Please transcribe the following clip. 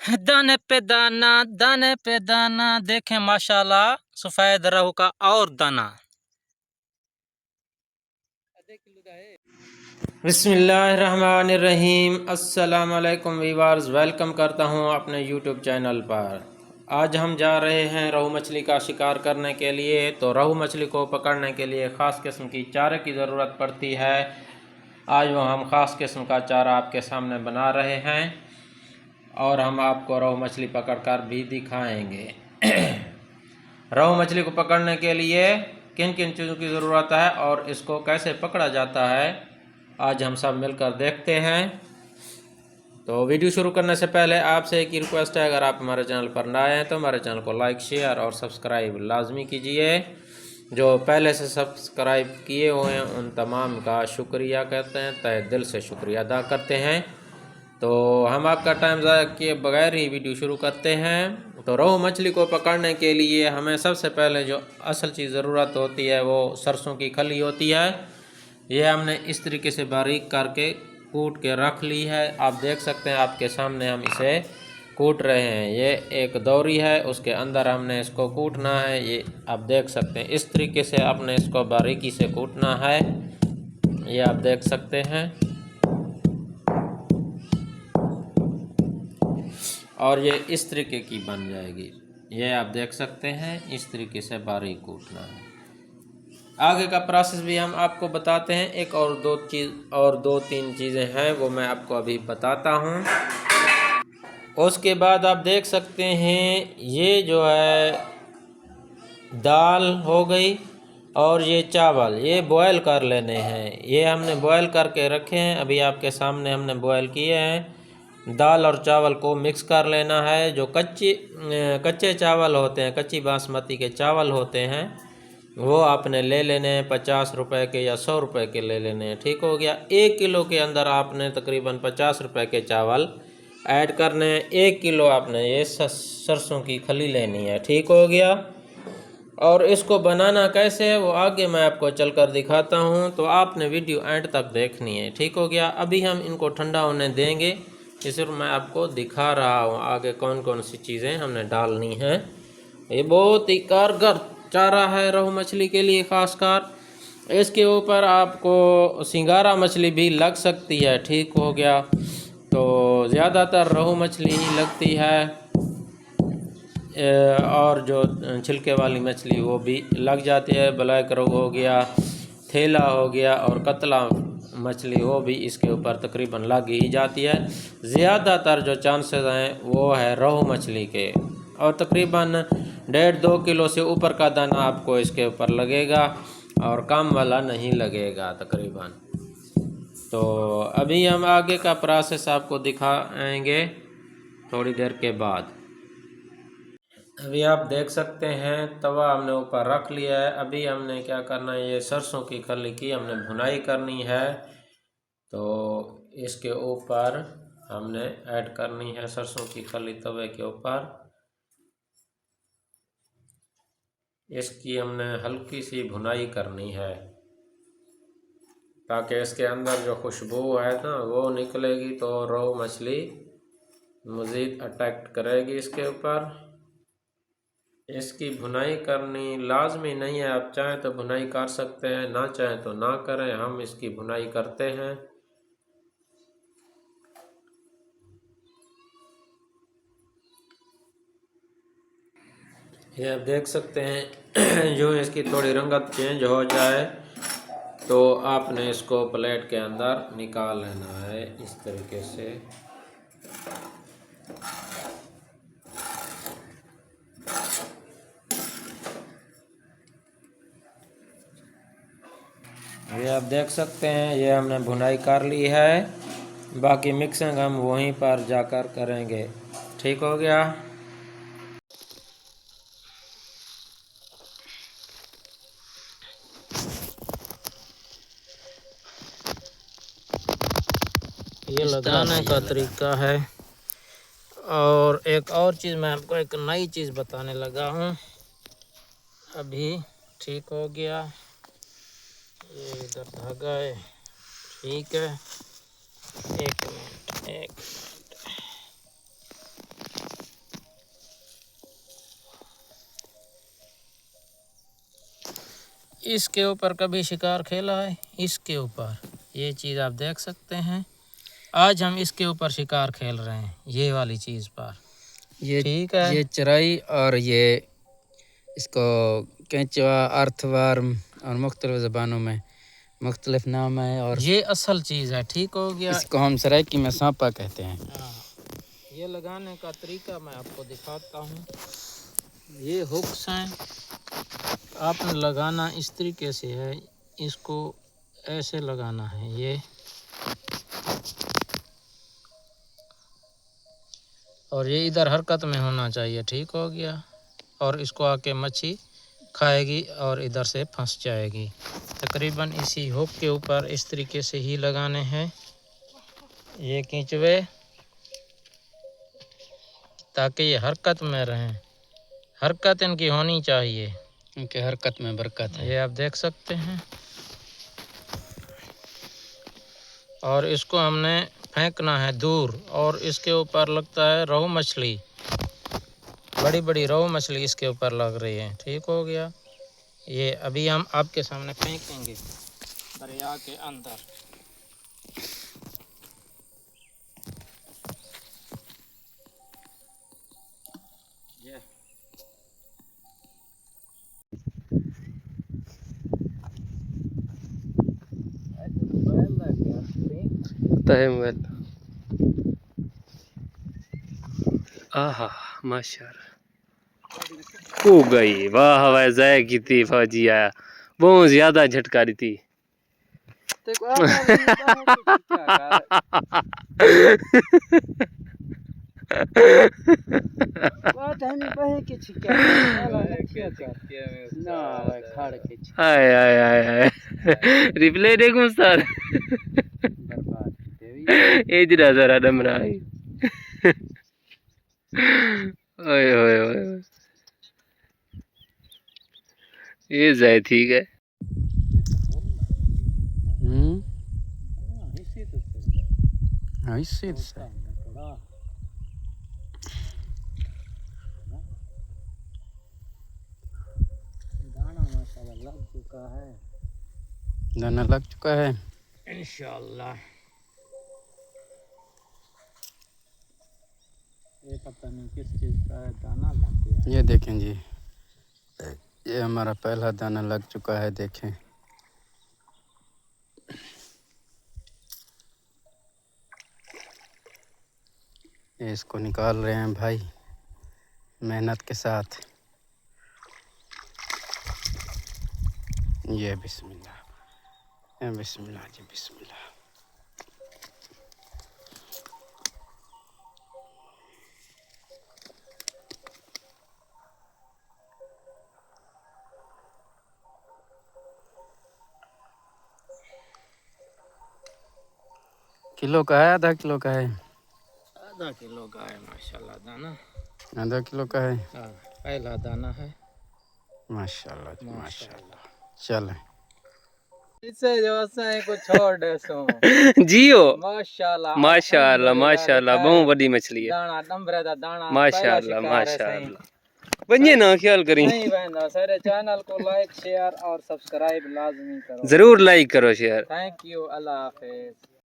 दाने पे दाना, दाने पे दाना, देखें माशाल्लाह सफेद रहू का और दाना। बिस्मिल्लाहिर्रहमानिर्रहीम। अस्सलाम वालेकुम वीवर्स, वेलकम करता हूं अपने यूट्यूब चैनल पर। आज हम जा रहे हैं रोहू मछली का शिकार करने के लिए। तो रोहू मछली को पकड़ने के लिए ख़ास किस्म की चारे की ज़रूरत पड़ती है। आज वो हम ख़ास किस्म का चारा आपके सामने बना रहे हैं और हम आपको रोहू मछली पकड़कर भी दिखाएंगे। रोहू मछली को पकड़ने के लिए किन किन चीज़ों की ज़रूरत है और इसको कैसे पकड़ा जाता है, आज हम सब मिलकर देखते हैं। तो वीडियो शुरू करने से पहले आपसे एक रिक्वेस्ट है, अगर आप हमारे चैनल पर नए हैं तो हमारे चैनल को लाइक, शेयर और सब्सक्राइब लाजमी कीजिए। जो पहले से सब्सक्राइब किए हुए हैं उन तमाम का शुक्रिया कहते हैं, तहे दिल से शुक्रिया अदा करते हैं। तो हम आपका टाइम ज़ाया किए बगैर ही वीडियो शुरू करते हैं। तो रोहू मछली को पकड़ने के लिए हमें सबसे पहले जो असल चीज़ ज़रूरत होती है वो सरसों की खली होती है। ये हमने इस तरीके से बारीक करके कूट के रख ली है। आप देख सकते हैं आपके सामने हम इसे कूट रहे हैं। ये एक दौरी है, उसके अंदर हमने इसको कूटना है। ये आप देख सकते हैं इस तरीके से आपने इसको बारीकी से कूटना है। ये आप देख सकते हैं और ये इस तरीके की बन जाएगी। ये आप देख सकते हैं इस तरीके से बारीक कूटना है। आगे का प्रोसेस भी हम आपको बताते हैं। एक और दो तीन चीज़ें हैं वो मैं आपको अभी बताता हूँ। उसके बाद आप देख सकते हैं ये जो है दाल हो गई और ये चावल, ये बॉयल कर लेने हैं। ये हमने बॉयल करके रखे हैं, अभी आपके सामने हमने बॉयल किए हैं। दाल और चावल को मिक्स कर लेना है। जो कच्चे चावल होते हैं, कच्ची बासमती के चावल होते हैं, वो आपने ले लेने हैं 50 रुपए के या 100 रुपए के ले लेने हैं। ठीक हो गया। 1 किलो के अंदर आपने तकरीबन 50 रुपए के चावल ऐड करने हैं। 1 किलो आपने ये सरसों की खली लेनी है। ठीक हो गया। और इसको बनाना कैसे है वो आगे मैं आपको चलकर दिखाता हूँ, तो आपने वीडियो एंड तक देखनी है। ठीक हो गया। अभी हम इनको ठंडा होने देंगे, सिर्फ मैं आपको दिखा रहा हूँ आगे कौन कौन सी चीज़ें हमने डालनी हैं। ये बहुत ही कारगर चारा है रोहू मछली के लिए खासकर। इसके ऊपर आपको सिंगारा मछली भी लग सकती है। ठीक हो गया। तो ज़्यादातर रोहू मछली ही लगती है और जो छिलके वाली मछली वो भी लग जाती है। ब्लैक रोहू हो गया, थेला हो गया और कतला मछली वो भी इसके ऊपर तकरीबन लग ही जाती है। ज़्यादातर जो चांसेस हैं वो है रोहू मछली के, और तकरीबन 1.5-2 किलो से ऊपर का दाना आपको इसके ऊपर लगेगा और कम वाला नहीं लगेगा तकरीबन। तो अभी हम आगे का प्रोसेस आपको दिखाएंगे थोड़ी देर के बाद। अभी आप देख सकते हैं तवा हमने ऊपर रख लिया है। अभी हमने क्या करना है, ये सरसों की खली की हमने भुनाई करनी है। तो इसके ऊपर हमने ऐड करनी है सरसों की खली तवे के ऊपर। इसकी हमने हल्की सी भुनाई करनी है ताकि इसके अंदर जो खुशबू है ना वो निकलेगी, तो रोहू मछली मज़ीद अट्रैक्ट करेगी इसके ऊपर। इसकी भुनाई करनी लाजमी नहीं है, आप चाहें तो भुनाई कर सकते हैं, ना चाहें तो ना करें। हम इसकी भुनाई करते हैं। ये आप देख सकते हैं जो इसकी थोड़ी रंगत चेंज हो जाए तो आपने इसको प्लेट के अंदर निकाल लेना है इस तरीके से। ये आप देख सकते हैं ये हमने भुनाई कर ली है, बाकी मिक्सिंग हम वहीं पर जाकर करेंगे। ठीक हो गया। ये लगाने का तरीका है। और एक और चीज़ मैं आपको एक नई चीज़ बताने लगा हूँ अभी। ठीक हो गया। ये इधर धागा है। ठीक है, एक मिनट। इसके ऊपर कभी शिकार खेला है? इसके ऊपर ये चीज़ आप देख सकते हैं। आज हम इसके ऊपर शिकार खेल रहे हैं, ये वाली चीज़ पर। ये ठीक है, ये चराई और ये इसको केंचुआ, अर्थवर्म और मुख्तलिफ ज़बानों में मुख्तलिफ नाम है। और ये असल चीज़ है, ठीक हो गया। इसको हम सराइकी में सांपा कहते हैं। ये लगाने का तरीका मैं आपको दिखाता हूँ। ये हुक्स हैं, आपने लगाना इस तरीके से है, इसको ऐसे लगाना है ये, और ये इधर हरकत में होना चाहिए, ठीक हो गया। और इसको आके मच्छी खाएगी और इधर से फंस जाएगी। तकरीबन इसी हुक के ऊपर इस तरीके से ही लगाने हैं ये केंचुए, ताकि ये हरकत में रहें। हरकत इनकी होनी चाहिए, क्योंकि हरकत में बरकत है। ये आप देख सकते हैं। और इसको हमने फेंकना है दूर, और इसके ऊपर लगता है रोहू मछली, बड़ी बड़ी रोहू मछली इसके ऊपर लग रही है, ठीक हो गया। ये अभी हम आपके सामने फेंकेंगे दरिया के अंदर। मोबाइल आहा माशाल्लाह हो गई। वाह वाह ज़ाय की थी फौजी आया, बहुत ज्यादा झटका रही थी। हाय हाय हाय हाय रिप्ले देखो सर ए जरा जरा डमरा ओए ओए ओए ये जाए ठीक है। इससे दाना माशाल्लाह लग चुका है, दाना लग चुका है इंशाअल्लाह। ये पता नहीं किस चीज़ का है, दाना लग गया। ये देखें जी, ये हमारा पहला दाना लग चुका है, देखें। ये इसको निकाल रहे हैं भाई मेहनत के साथ। ये बिस्मिल्लाह, ये बिस्मिल्लाह जी बिस्मिल्लाह। किलो का है, आधा किलो का है? आधा किलो का है माशाल्लाह दाना, आधा किलो का है। हाँ, पहला दाना है माशाल्लाह माशाल्लाह। चलें इससे जो है कुछ छोड़ दे सो जियो माशाल्लाह माशाल्लाह माशाल्लाह बहुत बड़ी मछली है। दाना डंबरे दा दाना माशाल्लाह माशाल्लाह। बनिए ना ख्याल करें। नहीं बहना, सारे चैनल को लाइक शेयर और सब्सक्राइब लाजमी करो। जरूर लाइक करो share. Thank you, Allah Hafiz.